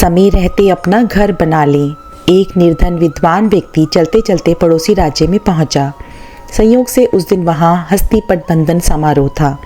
समय रहते अपना घर बना लें। एक निर्धन विद्वान व्यक्ति चलते चलते पड़ोसी राज्य में पहुंचा। संयोग से उस दिन वहां हस्तिपट बंधन समारोह था,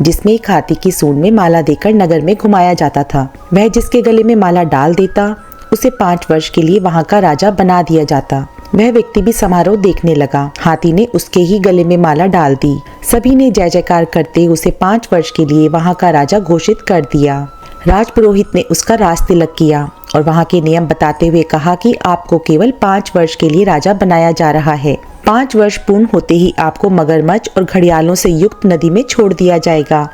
जिसमें एक हाथी की सूंड में माला देकर नगर में घुमाया जाता था। वह जिसके गले में माला डाल देता, उसे 5 वर्ष के लिए वहां का राजा बना दिया जाता। वह व्यक्ति भी समारोह देखने लगा। हाथी ने उसके ही गले में माला डाल दी। सभी ने जय जयकार करते उसे 5 वर्ष के लिए वहां का राजा घोषित कर दिया। राजपुरोहित ने उसका राज तिलक किया और वहां के नियम बताते हुए कहा कि आपको केवल 5 वर्ष के लिए राजा बनाया जा रहा है। 5 वर्ष पूर्ण होते ही आपको मगरमच्छ और घड़ियालों से युक्त नदी में छोड़ दिया जाएगा।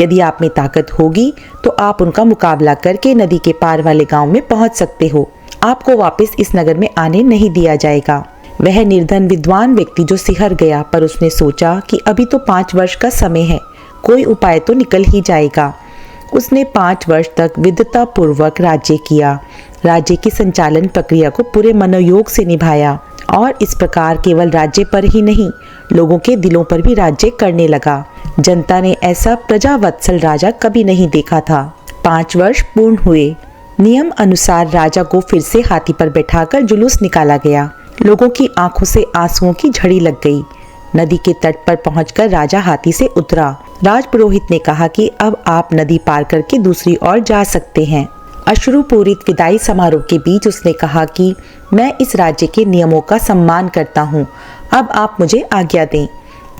यदि आप में ताकत होगी तो आप उनका मुकाबला करके नदी के पार वाले गांव में पहुंच सकते हो। आपको वापस इस नगर में आने नहीं दिया जाएगा। वह निर्धन विद्वान व्यक्ति जो सिहर गया, पर उसने सोचा कि अभी तो 5 वर्ष का समय है, कोई उपाय तो निकल ही जाएगा। उसने 5 वर्ष तक विद्वता पूर्वक राज्य किया, राज्य की संचालन प्रक्रिया को पूरे मनोयोग से निभाया और इस प्रकार केवल राज्य पर ही नहीं, लोगों के दिलों पर भी राज्य करने लगा। जनता ने ऐसा प्रजावत्सल राजा कभी नहीं देखा था। 5 वर्ष पूर्ण हुए। नियम अनुसार राजा को फिर से हाथी पर बैठाकर जुलूस निकाला गया। लोगों की आंखों से आंसुओं की झड़ी लग गई। नदी के तट पर पहुंचकर राजा हाथी से उतरा। राजपुरोहित ने कहा कि अब आप नदी पार करके दूसरी ओर जा सकते हैं। अश्रुपूरित विदाई समारोह के बीच उसने कहा कि मैं इस राज्य के नियमों का सम्मान करता हूँ, अब आप मुझे आज्ञा दें।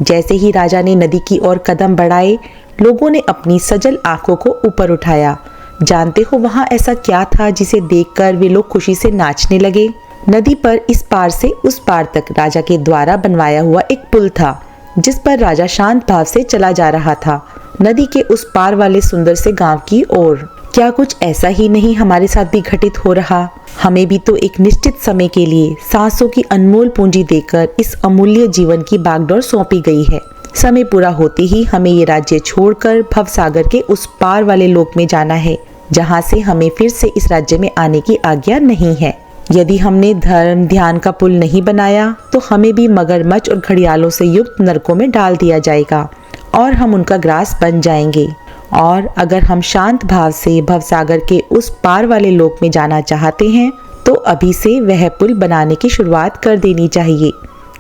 जैसे ही राजा ने नदी की ओर कदम बढ़ाए, लोगों ने अपनी सजल आंखों को ऊपर उठाया। जानते हो वहां ऐसा क्या था जिसे देखकर वे लोग खुशी से नाचने लगे? नदी पर इस पार से उस पार तक राजा के द्वारा बनवाया हुआ एक पुल था, जिस पर राजा शांत भाव से चला जा रहा था, नदी के उस पार वाले सुंदर से गांव की ओर। क्या कुछ ऐसा ही नहीं हमारे साथ भी घटित हो रहा? हमें भी तो एक निश्चित समय के लिए सांसों की अनमोल पूंजी देकर इस अमूल्य जीवन की बागडोर सौंपी गई है। समय पूरा होते ही हमें ये राज्य छोड़कर भवसागर के उस पार वाले लोक में जाना है, जहाँ से हमें फिर से इस राज्य में आने की आज्ञा नहीं है। यदि हमने धर्म ध्यान का पुल नहीं बनाया तो हमें भी मगरमच्छ और घड़ियालों से युक्त नरकों में डाल दिया जाएगा और हम उनका ग्रास बन जाएंगे। और अगर हम शांत भाव से भवसागर के उस पार वाले लोक में जाना चाहते हैं तो अभी से वह पुल बनाने की शुरुआत कर देनी चाहिए,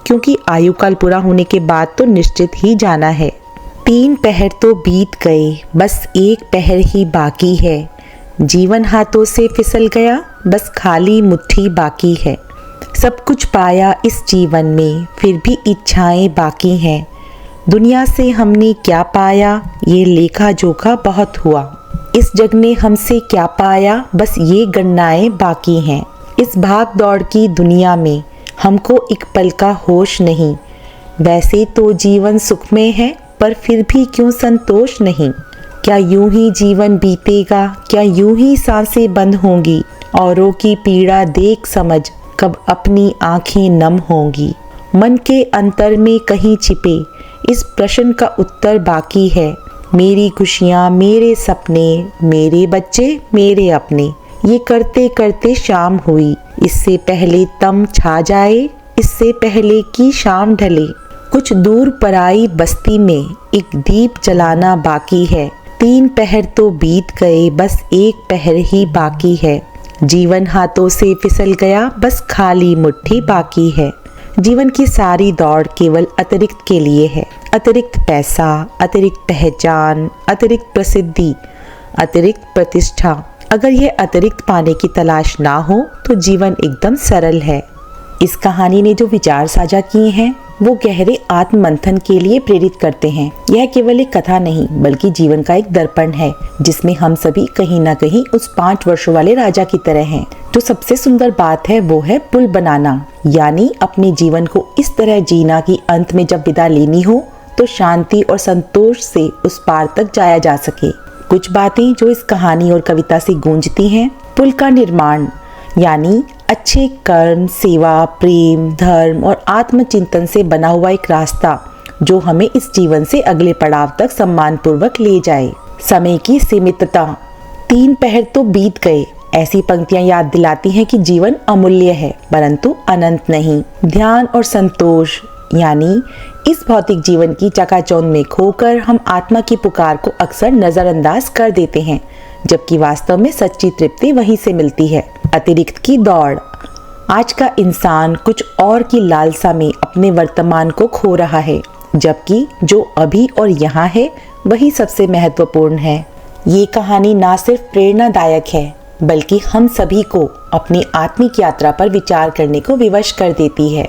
क्योंकि आयु काल पूरा होने के बाद तो निश्चित ही जाना है। 3 पहर तो बीत गए, बस 1 पहर ही बाकी है। जीवन हाथों से फिसल गया, बस खाली मुट्ठी बाकी है। सब कुछ पाया इस जीवन में, फिर भी इच्छाएं बाकी हैं। दुनिया से हमने क्या पाया, ये लेखा जोखा बहुत हुआ। इस जग ने हमसे क्या पाया, बस ये गणनाएं बाकी हैं। इस भाग दौड़ की दुनिया में हमको एक पल का होश नहीं। वैसे तो जीवन सुखमय है, पर फिर भी क्यों संतोष नहीं? क्या यूं ही जीवन बीतेगा, क्या यूं ही सांसें बंद होंगी? औरों की पीड़ा देख समझ कब अपनी आंखें नम होंगी? मन के अंतर में कहीं छिपे इस प्रश्न का उत्तर बाकी है। मेरी खुशियाँ, मेरे सपने, मेरे बच्चे, मेरे अपने, ये करते करते शाम हुई। इससे पहले तम छा जाए, इससे पहले कि शाम ढले। कुछ दूर पराई बस्ती में एक दीप जलाना बाकी है। 3 पहर तो बीत गए, बस 1 पहर ही बाकी है। जीवन हाथों से फिसल गया, बस खाली मुट्ठी बाकी है। जीवन की सारी दौड़ केवल अतिरिक्त के लिए है। अतिरिक्त पैसा, अतिरिक्त पहचान, अतिरिक्त प्रसिद्धि, अतिरिक्त प्रतिष्ठा। अगर ये अतिरिक्त पाने की तलाश ना हो तो जीवन एकदम सरल है। इस कहानी ने जो विचार साझा किए हैं वो गहरे आत्म मंथन के लिए प्रेरित करते हैं। यह केवल एक कथा नहीं बल्कि जीवन का एक दर्पण है, जिसमें हम सभी कहीं ना कहीं उस 5 वर्षों वाले राजा की तरह हैं। जो सबसे सुंदर बात है वो है पुल बनाना, यानी अपने जीवन को इस तरह जीना कि अंत में जब विदा लेनी हो तो शांति और संतोष से उस पार तक जाया जा सके। कुछ बातें जो इस कहानी और कविता से गूंजती हैं। पुल का निर्माण यानी अच्छे कर्म, सेवा, प्रेम, धर्म और आत्मचिंतन से बना हुआ एक रास्ता जो हमें इस जीवन से अगले पड़ाव तक सम्मान पूर्वक ले जाए। समय की सीमितता। 3 पहर तो बीत गए, ऐसी पंक्तियां याद दिलाती हैं कि जीवन अमूल्य है परंतु अनंत नहीं। ध्यान और संतोष यानी इस भौतिक जीवन की चकाचौंध में खोकर हम आत्मा की पुकार को अक्सर नजरअंदाज कर देते हैं। जबकि वास्तव में सच्ची तृप्ति वहीं से मिलती है। अतिरिक्त की दौड़। आज का इंसान कुछ और की लालसा में अपने वर्तमान को खो रहा है, जबकि जो अभी और यहाँ है वही सबसे महत्वपूर्ण है। ये कहानी ना सिर्फ प्रेरणादायक है बल्कि हम सभी को अपनी आत्मिक यात्रा पर विचार करने को विवश कर देती है।